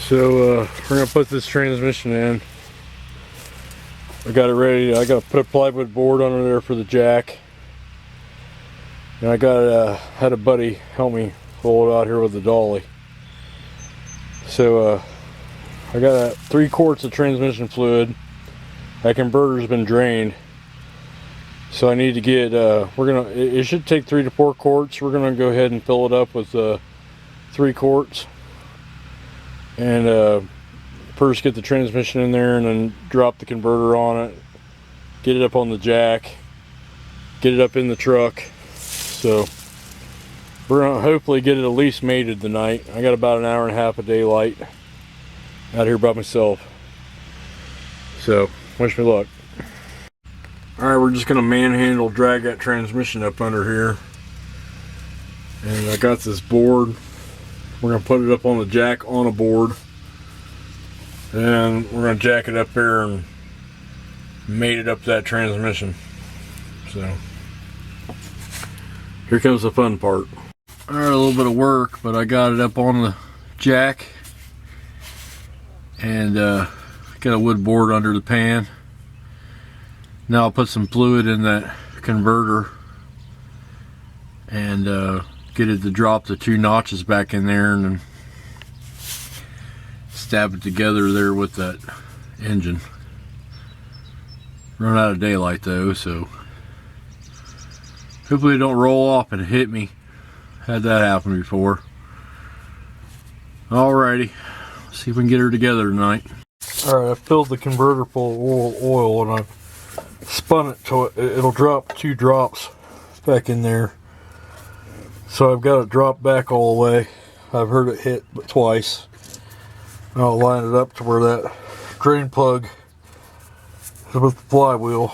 So we're gonna put this transmission in. I got it ready. I got to put a plywood board under there for the jack, and I got had a buddy help me roll it out here with the dolly. So I got 3 quarts of transmission fluid. That converter's been drained, so I need to get. It should take 3 to 4 quarts. We're gonna go ahead and fill it up with 3 quarts, and first get the transmission in there, and then drop the converter on it, get it up on the jack, get it up in the truck. So we're gonna hopefully get it at least mated tonight. I got about an hour and a half of daylight out here by myself, so wish me luck. Alright, we're just gonna manhandle drag that transmission up under here, and I got this board. We're gonna put it up on the jack on a board, and we're gonna jack it up there and mate it up to that transmission. So here comes the fun part. Alright, a little bit of work, but I got it up on the jack, and got a wood board under the pan. Now I'll put some fluid in that converter and get it to drop the 2 notches back in there, and then stab it together there with that engine. Run out of daylight though, so hopefully it don't roll off and hit me. Had that happen before. Alrighty, see if we can get her together tonight. Alright, I filled the converter full of oil and I've spun it till it'll drop 2 drops back in there. So I've got it drop back all the way. I've heard it hit but twice. I'll line it up to where that drain plug is with the flywheel.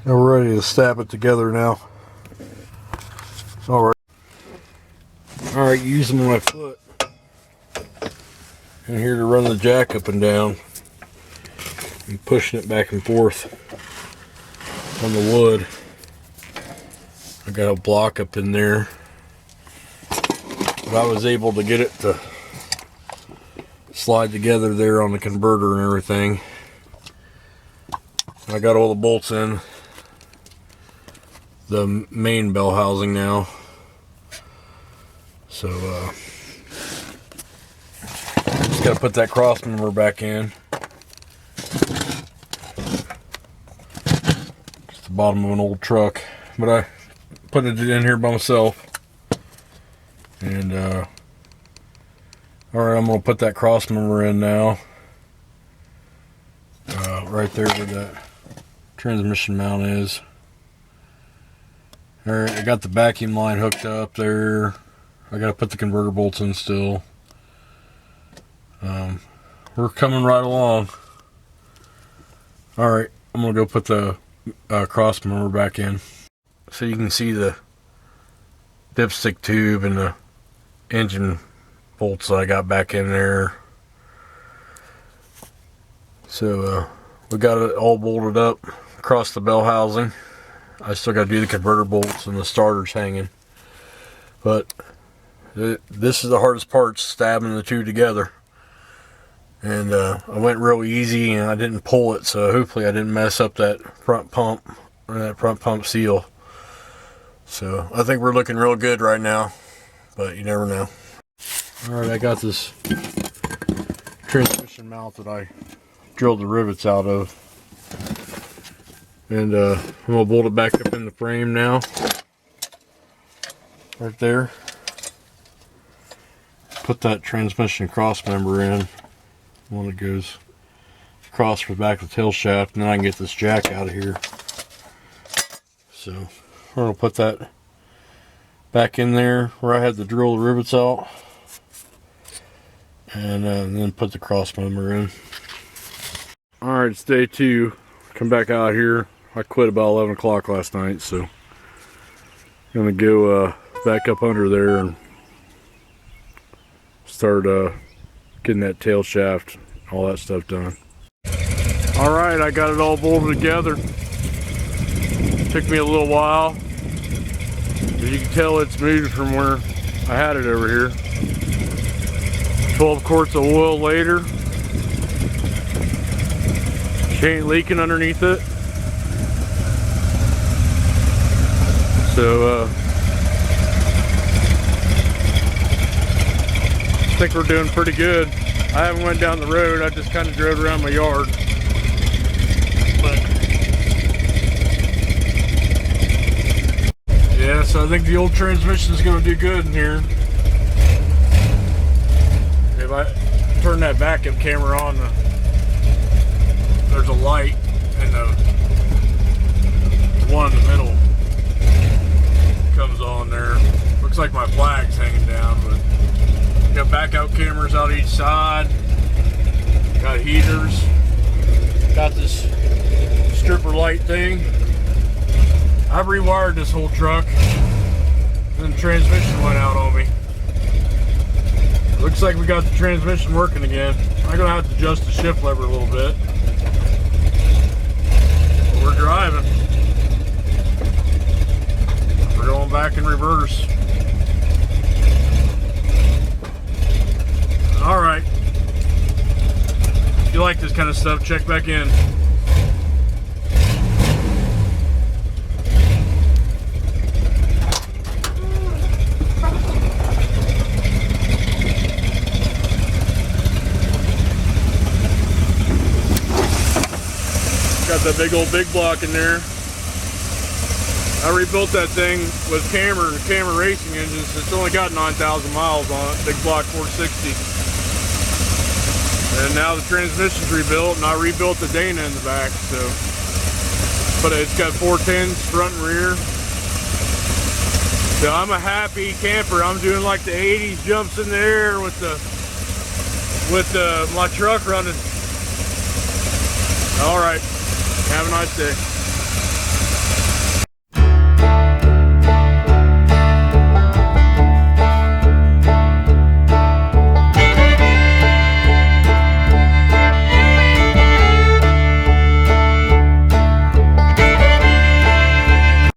And we're ready to stab it together now. Alright. Alright, using my foot in here to run the jack up and down, and pushing it back and forth on the wood. I got a block up in there, but I was able to get it to slide together there on the converter and everything. I got all the bolts in the main bell housing now, so just got to put that cross member back in. Just the bottom of an old truck, but I put it in here by myself. And alright, I'm going to put that cross member in now, right there where that transmission mount is. Alright, I got the vacuum line hooked up there. I got to put the converter bolts in still. We're coming right along. Alright, I'm going to go put the cross member back in. So you can see the dipstick tube and the engine bolts that I got back in there. So we got it all bolted up across the bell housing. I still got to do the converter bolts and the starters hanging, but this is the hardest part, stabbing the 2 together. And I went real easy and I didn't pull it, so hopefully I didn't mess up that front pump or that front pump seal. So I think we're looking real good right now, but you never know. Alright, I got this transmission mount that I drilled the rivets out of, and I'm going to bolt it back up in the frame now, right there. Put that transmission cross member in, one that goes across the back of the tail shaft, and then I can get this jack out of here. So we're going to put that back in there where I had to drill the rivets out, and then put the cross member in. Alright, it's day 2. Come back out here. I quit about 11 o'clock last night, so I'm gonna go back up under there and start getting that tail shaft, all that stuff done. Alright, I got it all bolted together. Took me a little while. As you can tell, it's moved from where I had it over here. 12 quarts of oil later. She ain't leaking underneath it. So I think we're doing pretty good. I haven't went down the road, I just kind of drove around my yard. But yeah, so I think the old transmission is going to do good in here. If I turn that backup camera on, there's a light and the one in the middle comes on there. Looks like my flag's hanging down, but got backup cameras out each side. Got heaters. Got this stripper light thing. I've rewired this whole truck. Then the transmission went out on me. Looks like we got the transmission working again. I'm gonna have to adjust the shift lever a little bit. But we're driving. We're going back in reverse. All right. If you like this kind of stuff, check back in. Got that big old big block in there. I rebuilt that thing with Cammer racing engines. It's only got 9,000 miles on it, big block 460. And now the transmission's rebuilt, and I rebuilt the Dana in the back. So, but it's got 410s front and rear. So I'm a happy camper. I'm doing like the 80s jumps in the air with my truck running. All right, have a nice day.